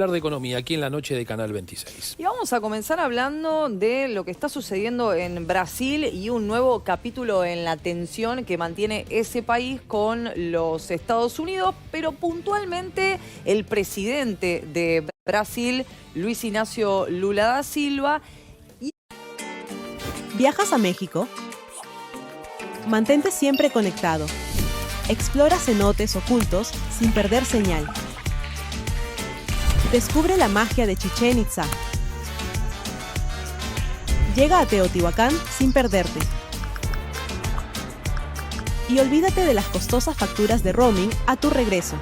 Hablar de economía aquí en la noche de Canal 26. Y vamos a comenzar hablando de lo que está sucediendo en Brasil y un nuevo capítulo en la tensión que mantiene ese país con los Estados Unidos, pero puntualmente el presidente de Brasil, Luis Ignacio Lula da Silva. ¿Viajas a México? Mantente siempre conectado. Explora cenotes ocultos sin perder señal. Descubre la magia de Chichén Itzá. Llega a Teotihuacán sin perderte. Y olvídate de las costosas facturas de roaming a tu regreso.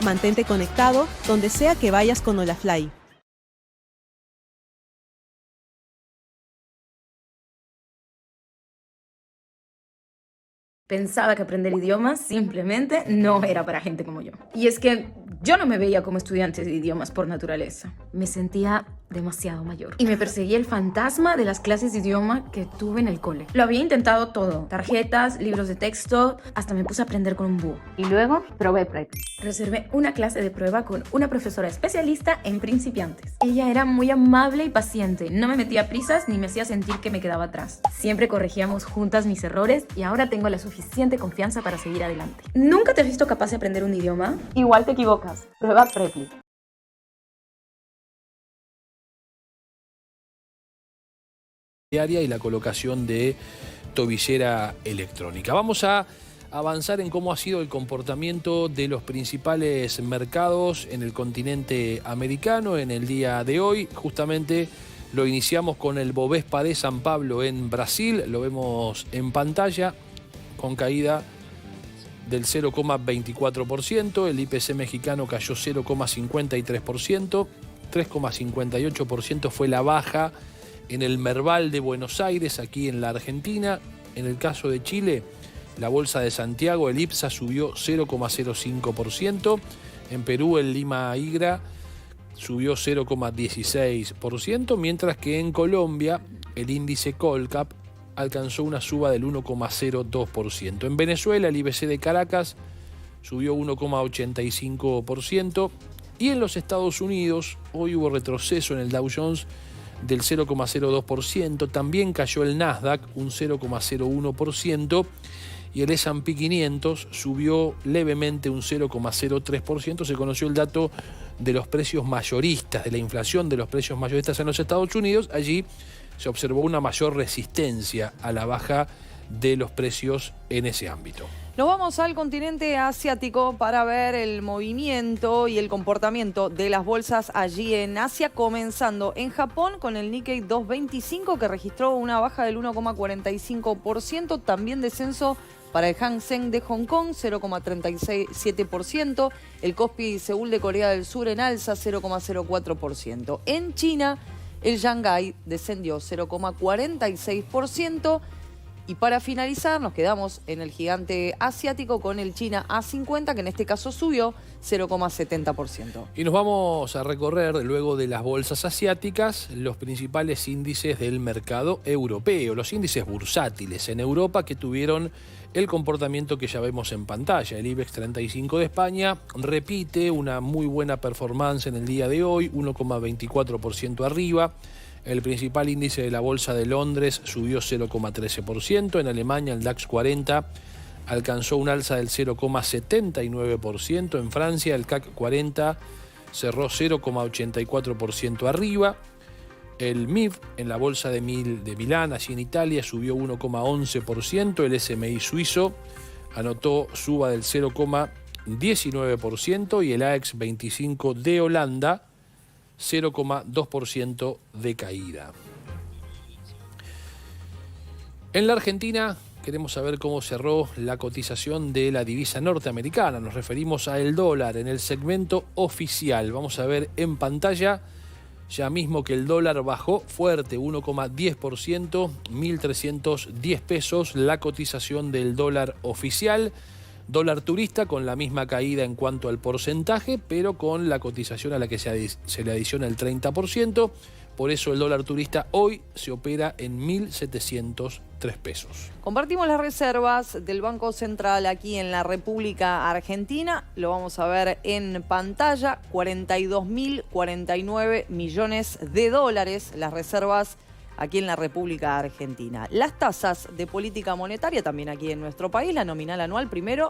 Mantente conectado donde sea que vayas con Olafly. Pensaba que aprender idiomas simplemente no era para gente como yo. Y es que yo no me veía como estudiante de idiomas por naturaleza. Me sentía demasiado mayor. Y me perseguía el fantasma de las clases de idioma que tuve en el cole. Lo había intentado todo. Tarjetas, libros de texto, hasta me puse a aprender con un búho. Y luego probé Prep. Reservé una clase de prueba con una profesora especialista en principiantes. Ella era muy amable y paciente. No me metía prisas ni me hacía sentir que me quedaba atrás. Siempre corregíamos juntas mis errores y ahora tengo la suficiente confianza para seguir adelante. ¿Nunca te has visto capaz de aprender un idioma? Igual te equivocas. Prueba Preply. Y la colocación de tobillera electrónica. Vamos a avanzar en cómo ha sido el comportamiento de los principales mercados en el continente americano en el día de hoy. Justamente lo iniciamos con el Bovespa de San Pablo en Brasil, lo vemos en pantalla, con caída del 0,24%, el IPC mexicano cayó 0,53%, 3,58% fue la baja en el Merval de Buenos Aires, aquí en la Argentina. En el caso de Chile, la Bolsa de Santiago, el IPSA, subió 0,05%. En Perú, el Lima Higra subió 0,16%, mientras que en Colombia, el índice Colcap alcanzó una suba del 1,02%. En Venezuela, el IBC de Caracas subió 1,85%. Y en los Estados Unidos, hoy hubo retroceso en el Dow Jones del 0,02%, también cayó el Nasdaq un 0,01% y el S&P 500 subió levemente un 0,03%. Se conoció el dato de los precios mayoristas, de la inflación de los precios mayoristas en los Estados Unidos. Allí se observó una mayor resistencia a la baja de los precios en ese ámbito. Nos vamos al continente asiático para ver el movimiento y el comportamiento de las bolsas allí en Asia, comenzando en Japón con el Nikkei 225 que registró una baja del 1,45%, también descenso para el Hang Seng de Hong Kong, 0,37%, el Kospi Seúl de Corea del Sur en alza, 0,04%. En China, el Shanghái descendió 0,46%. Y para finalizar, nos quedamos en el gigante asiático con el China A50, que en este caso subió 0,70%. Y nos vamos a recorrer, luego de las bolsas asiáticas, los principales índices del mercado europeo, los índices bursátiles en Europa que tuvieron el comportamiento que ya vemos en pantalla. El IBEX 35 de España repite una muy buena performance en el día de hoy, 1,24% arriba. El principal índice de la Bolsa de Londres subió 0,13%. En Alemania, el DAX 40 alcanzó un alza del 0,79%. En Francia, el CAC 40 cerró 0,84% arriba. El MIB en la Bolsa de Milán, allí en Italia, subió 1,11%. El SMI suizo anotó suba del 0,19%. Y el AEX 25 de Holanda, 0,2% de caída. En la Argentina queremos saber cómo cerró la cotización de la divisa norteamericana. Nos referimos al dólar en el segmento oficial. Vamos a ver en pantalla ya mismo que el dólar bajó fuerte, 1,10%, 1.310 pesos la cotización del dólar oficial. Dólar turista con la misma caída en cuanto al porcentaje, pero con la cotización a la que se le adiciona el 30%. Por eso el dólar turista hoy se opera en 1.703 pesos. Compartimos las reservas del Banco Central aquí en la República Argentina. Lo vamos a ver en pantalla. 42.049 millones de dólares las reservas aquí en la República Argentina. Las tasas de política monetaria también aquí en nuestro país. La nominal anual primero,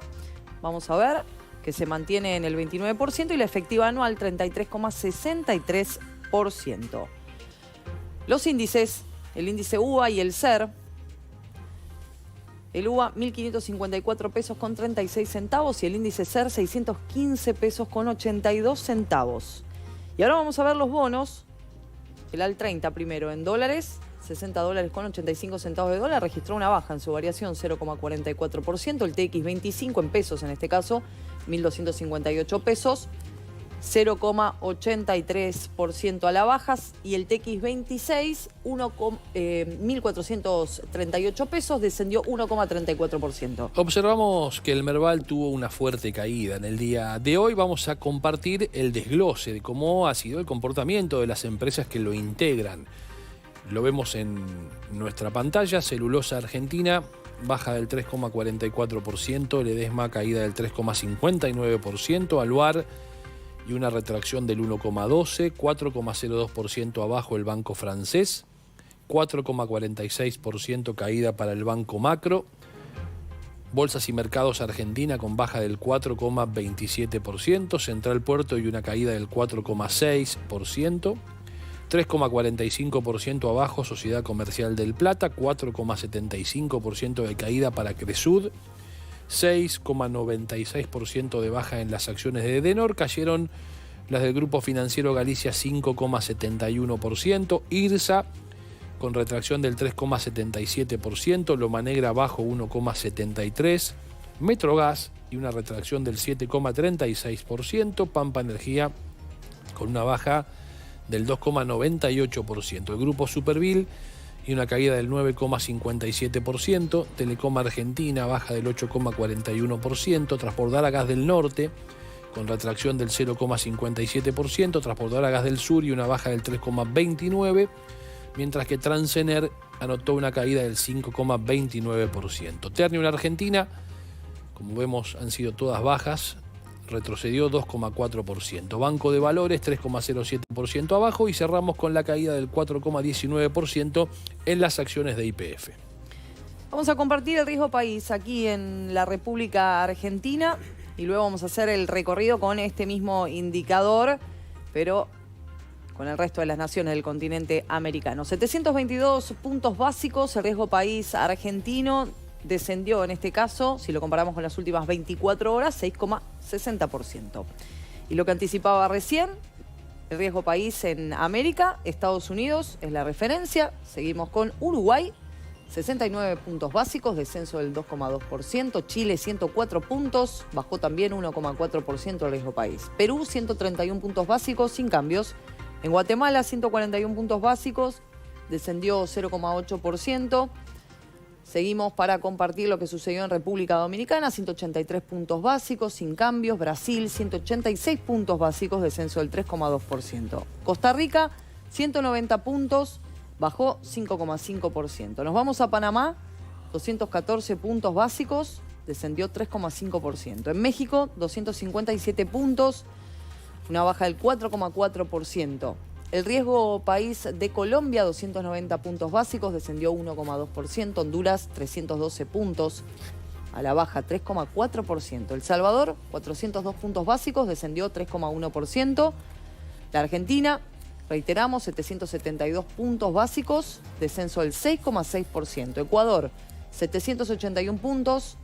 vamos a ver, que se mantiene en el 29% y la efectiva anual 33,63%. Los índices, el índice UVA y el SER. El UVA 1.554 pesos con 36 centavos y el índice SER 615 pesos con 82 centavos. Y ahora vamos a ver los bonos. El AL 30 primero en dólares, 60 dólares con 85 centavos de dólar, registró una baja en su variación 0,44%. El TX 25 en pesos en este caso, 1.258 pesos. 0,83% a la baja y el TX 26, 1.438 pesos, descendió 1,34%. Observamos que el Merval tuvo una fuerte caída en el día de hoy. Vamos a compartir el desglose de cómo ha sido el comportamiento de las empresas que lo integran. Lo vemos en nuestra pantalla. Celulosa Argentina, baja del 3,44%, Ledesma caída del 3,59%, Aluar y una retracción del 1,12%, 4,02% abajo el Banco Francés, 4,46% caída para el Banco Macro, Bolsas y Mercados Argentina con baja del 4,27%, Central Puerto y una caída del 4,6%, 3,45% abajo Sociedad Comercial del Plata, 4,75% de caída para Cresud, 6,96% de baja en las acciones de Edenor, cayeron las del Grupo Financiero Galicia 5,71%, IRSA con retracción del 3,77%, Loma Negra bajo 1,73%, Metrogas y una retracción del 7,36%, Pampa Energía con una baja del 2,98%, el Grupo Supervil y una caída del 9,57%, Telecom Argentina baja del 8,41%, Transportadora Gas del Norte con retracción del 0,57%, Transportadora Gas del Sur y una baja del 3,29%, mientras que Transener anotó una caída del 5,29%. Ternium Argentina, como vemos, han sido todas bajas, retrocedió 2,4%. Banco de Valores 3,07% abajo y cerramos con la caída del 4,19% en las acciones de YPF. Vamos a compartir el riesgo país aquí en la República Argentina y luego vamos a hacer el recorrido con este mismo indicador, pero con el resto de las naciones del continente americano. 722 puntos básicos, el riesgo país argentino descendió en este caso, si lo comparamos con las últimas 24 horas, 6,60%. Y lo que anticipaba recién, el riesgo país en América, Estados Unidos es la referencia. Seguimos con Uruguay, 69 puntos básicos, descenso del 2,2%. Chile, 104 puntos, bajó también 1,4% el riesgo país. Perú, 131 puntos básicos, sin cambios. En Guatemala, 141 puntos básicos, descendió 0,8%. Seguimos para compartir lo que sucedió en República Dominicana, 183 puntos básicos, sin cambios. Brasil, 186 puntos básicos, descenso del 3,2%. Costa Rica, 190 puntos, bajó 5,5%. Nos vamos a Panamá, 214 puntos básicos, descendió 3,5%. En México, 257 puntos, una baja del 4,4%. El riesgo país de Colombia, 290 puntos básicos, descendió 1,2%. Honduras, 312 puntos, a la baja 3,4%. El Salvador, 402 puntos básicos, descendió 3,1%. La Argentina, reiteramos, 772 puntos básicos, descenso del 6,6%. Ecuador, 781 puntos,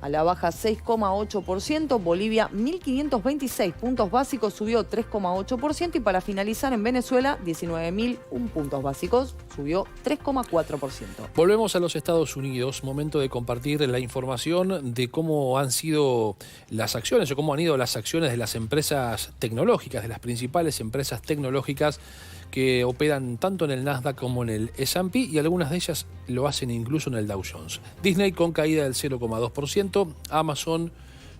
a la baja 6,8%. Bolivia, 1.526 puntos básicos, subió 3,8%. Y para finalizar, en Venezuela, 19.001 puntos básicos, subió 3,4%. Volvemos a los Estados Unidos, momento de compartir la información de cómo han sido las acciones o cómo han ido las acciones de las empresas tecnológicas, de las principales empresas tecnológicas que operan tanto en el Nasdaq como en el S&P y algunas de ellas lo hacen incluso en el Dow Jones. Disney con caída del 0,2%, 0,7%, Amazon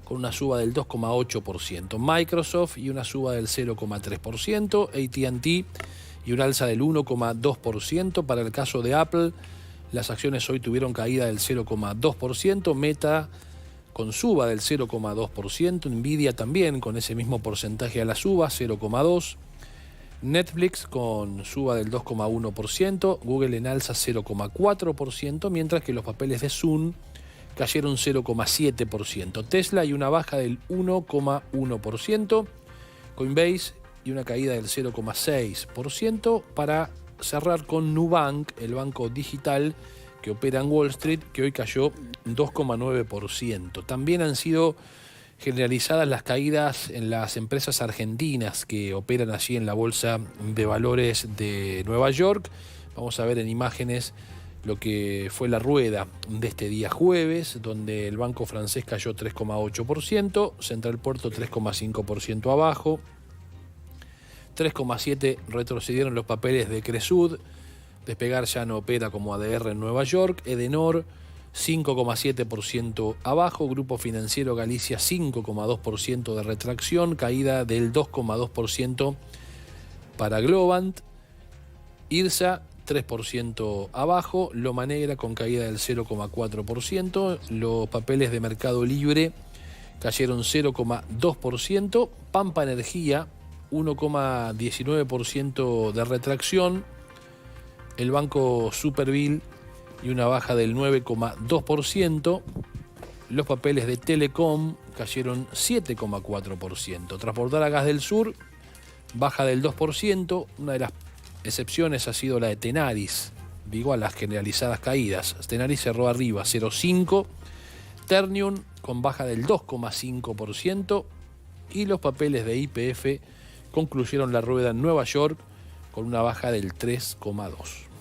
con una suba del 2,8%, Microsoft y una suba del 0,3%, AT&T y un alza del 1,2%. Para el caso de Apple, las acciones hoy tuvieron caída del 0,2%, Meta con suba del 0,2%, Nvidia también con ese mismo porcentaje a la suba, 0,2%, Netflix con suba del 2,1%, Google en alza 0,4%, mientras que los papeles de Sun cayeron 0,7%, Tesla y una baja del 1,1%, Coinbase y una caída del 0,6%, para cerrar con Nubank, el banco digital que opera en Wall Street, que hoy cayó 2,9%. También han sido generalizadas las caídas en las empresas argentinas que operan allí en la Bolsa de Valores de Nueva York. Vamos a ver en imágenes lo que fue la rueda de este día jueves, donde el banco francés cayó 3,8%, Central Puerto 3,5% abajo, 3,7% retrocedieron los papeles de Cresud, Despegar ya no opera como ADR en Nueva York, Edenor 5,7% abajo, Grupo Financiero Galicia 5,2% de retracción, caída del 2,2% para Globant, IRSA 3% abajo, Loma Negra con caída del 0,4%, los papeles de Mercado Libre cayeron 0,2%, Pampa Energía 1,19% de retracción, el Banco Superville y una baja del 9,2%, los papeles de Telecom cayeron 7,4%, Transportadora Gas del Sur baja del 2%, una de las excepciones ha sido la de Tenaris, digo a las generalizadas caídas, Tenaris cerró arriba 0,5%, Ternium con baja del 2,5% y los papeles de YPF concluyeron la rueda en Nueva York con una baja del 3,2%.